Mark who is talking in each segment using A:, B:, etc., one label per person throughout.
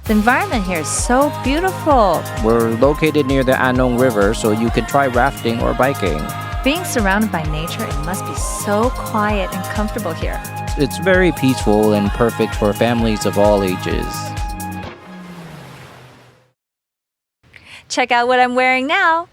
A: The environment here is so beautiful.
B: We're located near the Anong River, so you can try rafting or biking.
A: Being surrounded by nature, it must be so quiet and comfortable here.
B: It's very peaceful and perfect for families of all ages.
A: Check out what I'm wearing now.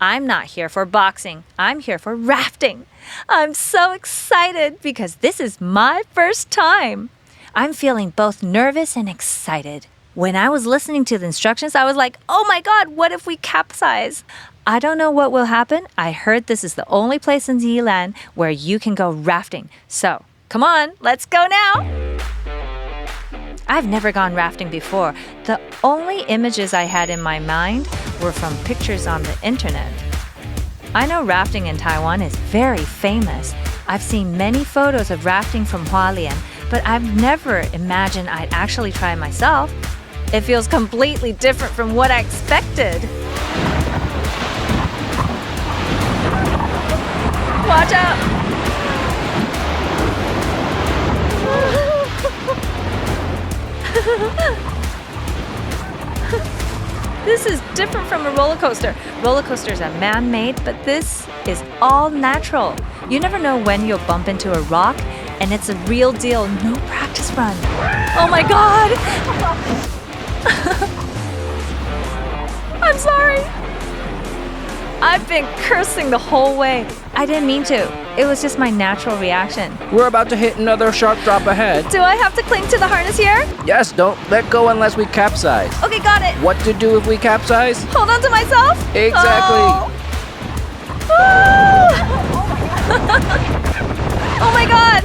A: I'm not here for boxing. I'm here for rafting. I'm so excited because this is my first time. I'm feeling both nervous and excited. When I was listening to the instructions, I was like, oh my God, what if we capsize? I don't know what will happen. I heard this is the only place in Zealand where you can go rafting. So, come on, let's go now. I've never gone rafting before. The only images I had in my mind were from pictures on the internet. I know rafting in Taiwan is very famous. I've seen many photos of rafting from Hualien, but I've never imagined I'd actually try myself. It feels completely different from what I expected. Watch out! This is different from a roller coaster. Roller coasters are man-made, but this is all natural. You never know when you'll bump into a rock, and it's a real deal, no practice run. Oh my God! I'm sorry. I've been cursing the whole way. I didn't mean to. It was just my natural reaction.
B: We're about to hit another sharp drop ahead.
A: Do I have to cling to the harness here?
B: Yes, don't let go unless we capsize.
A: Okay, got it.
B: What to do if we capsize?
A: Hold on to myself?
B: Exactly.
A: Oh, oh my God.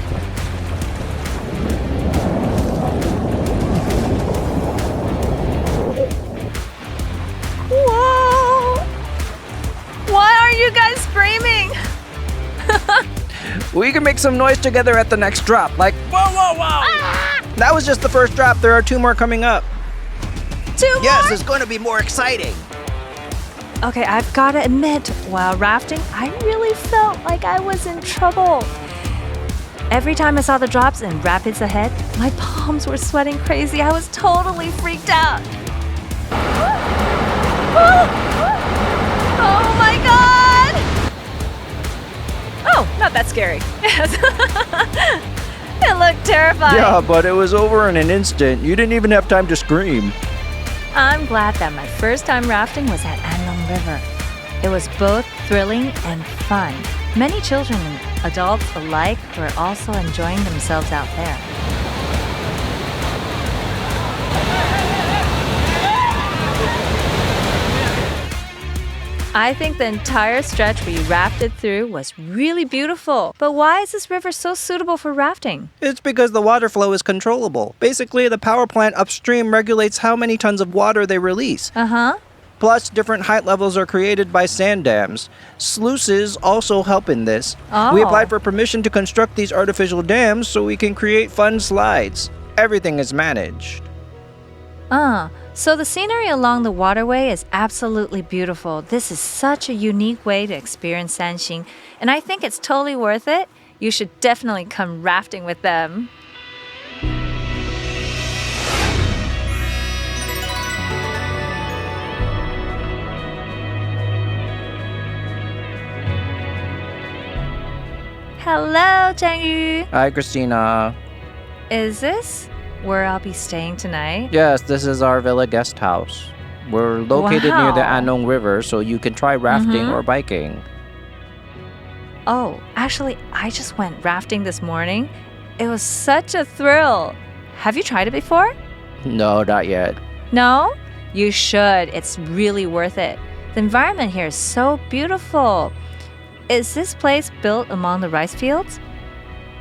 A: Whoa. Why are you guys screaming?
B: We can make some noise together at the next drop, like whoa, whoa, whoa!
A: Ah!
B: That was just the first drop. There are 2 more coming up.
A: 2 more?
B: Yes, it's going to be more exciting.
A: Okay, I've got to admit, while rafting, I really felt like I was in trouble. Every time I saw the drops and rapids ahead, my palms were sweating crazy. I was totally freaked out. Oh my God! Oh, not that scary. It looked terrifying.
B: Yeah, but it was over in an instant. You didn't even have time to scream.
A: I'm glad that my first time rafting was at Anong River. It was both thrilling and fun. Many children and adults alike were also enjoying themselves out there. I think the entire stretch we rafted through was really beautiful. But why is this river so suitable for rafting?
B: It's because the water flow is controllable. Basically, the power plant upstream regulates how many tons of water they release.
A: Uh-huh.
B: Plus, different height levels are created by sand dams. Sluices also help in this.
A: Oh.
B: We applied for permission to construct these artificial dams so we can create fun slides. Everything is managed.
A: So the scenery along the waterway is absolutely beautiful. This is such a unique way to experience Sanxing, and I think it's totally worth it. You should definitely come rafting with them. Hello, Zhang Yu.
B: Hi, Christina.
A: Is this where I'll be staying tonight?
B: Yes, this is our villa guest house. We're located near the
A: Wow.
B: Anong River, so you can try rafting or biking.
A: Oh, actually, I just went rafting this morning. It was such a thrill. Have you tried it before?
B: No, not yet.
A: No? You should. It's really worth it. The environment here is so beautiful. Is this place built among the rice fields?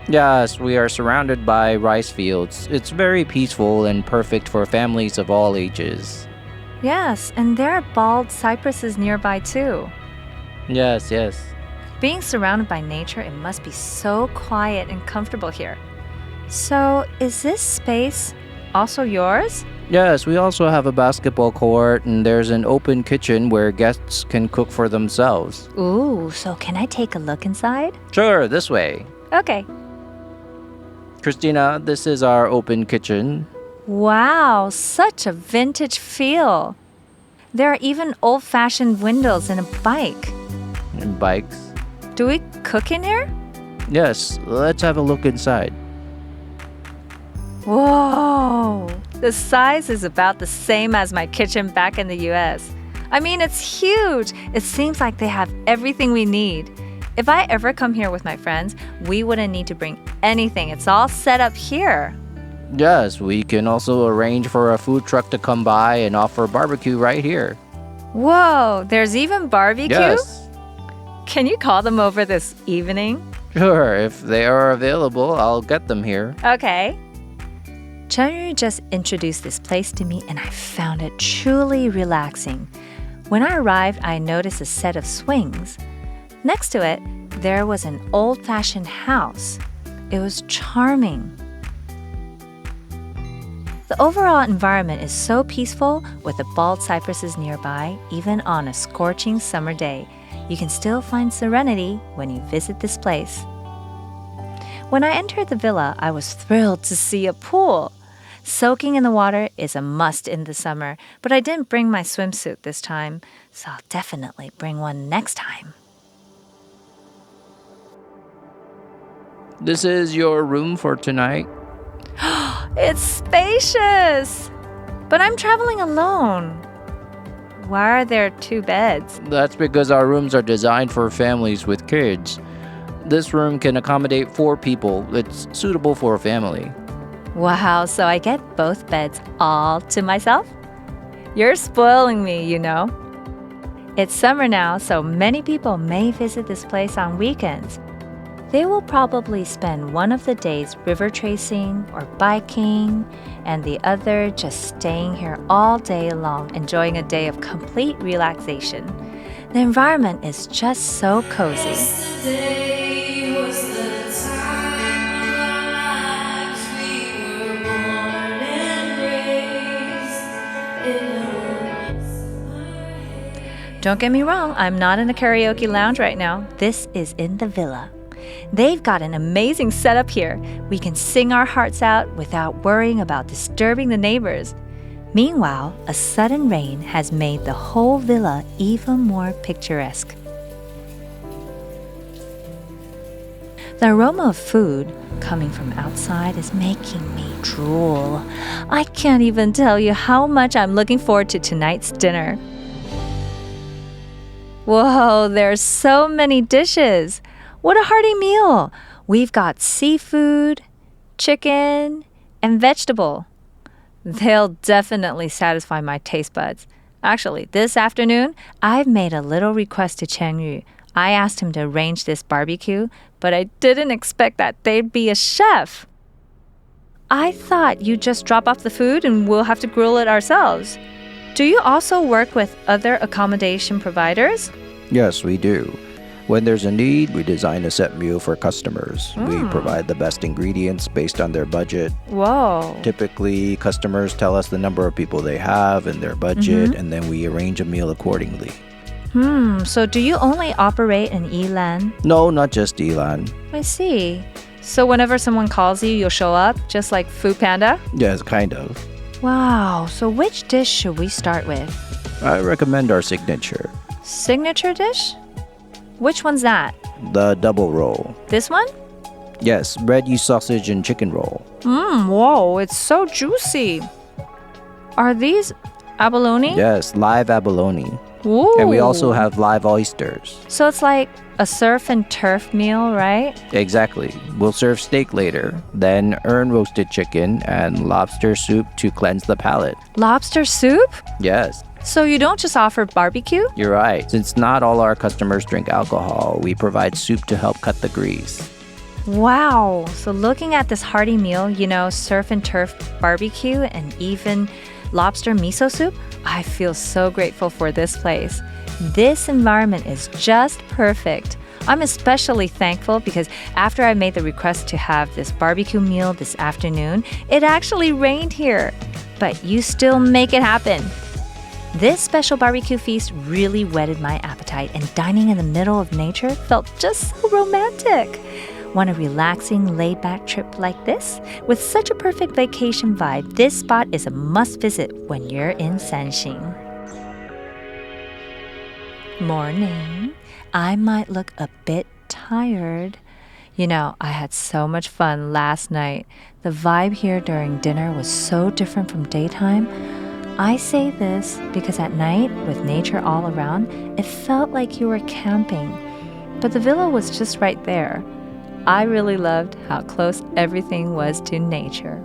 B: Yes, we are surrounded by rice fields. It's very peaceful and perfect for families of all ages.
A: Yes, and there are bald cypresses nearby too.
B: Yes, yes.
A: Being surrounded by nature, it must be so quiet and comfortable here. So, is this space also yours?
B: Yes, we also have a basketball court and there's an open kitchen where guests can cook for themselves.
A: Ooh, so can I take a look inside?
B: Sure, this way.
A: Okay.
B: Christina, this is our open kitchen.
A: Wow, such a vintage feel. There are even old-fashioned windows and a bike.
B: And bikes.
A: Do we cook in here?
B: Yes, let's have a look inside.
A: Whoa! The size is about the same as my kitchen back in the US. I mean, it's huge. It seems like they have everything we need. If I ever come here with my friends, we wouldn't need to bring anything. It's all set up here.
B: Yes, we can also arrange for a food truck to come by and offer barbecue right here.
A: Whoa, there's even barbecue?
B: Yes.
A: Can you call them over this evening?
B: Sure, if they are available, I'll get them here.
A: Okay. Chengyu just introduced this place to me and I found it truly relaxing. When I arrived, I noticed a set of swings. Next to it, there was an old-fashioned house. It was charming. The overall environment is so peaceful with the bald cypresses nearby, even on a scorching summer day. You can still find serenity when you visit this place. When I entered the villa, I was thrilled to see a pool. Soaking in the water is a must in the summer, but I didn't bring my swimsuit this time, so I'll definitely bring one next time.
B: This is your room for tonight.
A: It's spacious! But I'm traveling alone. Why are there 2 beds?
B: That's because our rooms are designed for families with kids. This room can accommodate 4 people. It's suitable for a family.
A: Wow, so I get both beds all to myself? You're spoiling me, you know. It's summer now, so many people may visit this place on weekends. They will probably spend one of the days river tracing or biking, and the other just staying here all day long, enjoying a day of complete relaxation. The environment is just so cozy.
C: Yesterday was the time of our lives. We were born and raised in a
A: Don't get me wrong, I'm not in a karaoke lounge right now. This is in the villa. They've got an amazing setup here. We can sing our hearts out without worrying about disturbing the neighbors. Meanwhile, a sudden rain has made the whole villa even more picturesque. The aroma of food coming from outside is making me drool. I can't even tell you how much I'm looking forward to tonight's dinner. Whoa, there's so many dishes. What a hearty meal! We've got seafood, chicken, and vegetable. They'll definitely satisfy my taste buds. Actually, this afternoon, I've made a little request to Chengyu. I asked him to arrange this barbecue, but I didn't expect that they'd be a chef. I thought you'd just drop off the food and we'll have to grill it ourselves. Do you also work with other accommodation providers?
D: Yes, we do. When there's a need, we design a set meal for customers. We provide the best ingredients based on their budget.
A: Whoa.
D: Typically, customers tell us the number of people they have and their budget, and then we arrange a meal accordingly.
A: So do you only operate in Yilan?
D: No, not just Elan.
A: I see. So whenever someone calls you, you'll show up, just like Food Panda?
D: Yes, kind of.
A: Wow, so which dish should we start with?
D: I recommend our signature,
A: Signature dish? Which one's that?
D: the double roll.
A: This one?
D: Yes, bread, yeast sausage, and chicken roll.
A: Whoa, it's so juicy. Are these abalone?
D: Yes, live abalone.
A: Ooh.
D: And we also have live oysters.
A: So it's like a surf and turf meal, right?
D: Exactly. We'll serve steak later, then earn roasted chicken and lobster soup to cleanse the palate.
A: Lobster soup?
D: Yes,
A: So you don't just offer barbecue?
D: you're right. Since not all our customers drink alcohol, we provide soup to help cut the grease.
A: Wow. So looking at this hearty meal, surf and turf barbecue and even lobster miso soup, I feel so grateful for this place. This environment is just perfect. I'm especially thankful because after I made the request to have this barbecue meal this afternoon, it actually rained here. But you still make it happen. This special barbecue feast really whetted my appetite, and dining in the middle of nature felt just so romantic. Want a relaxing, laid-back trip like this? With such a perfect vacation vibe, this spot is a must-visit when you're in Sanxing. Morning. I might look a bit tired. You know, I had so much fun last night. The vibe here during dinner was so different from daytime. I say this because at night, with nature all around, it felt like you were camping. But the villa was just right there. I really loved how close everything was to nature.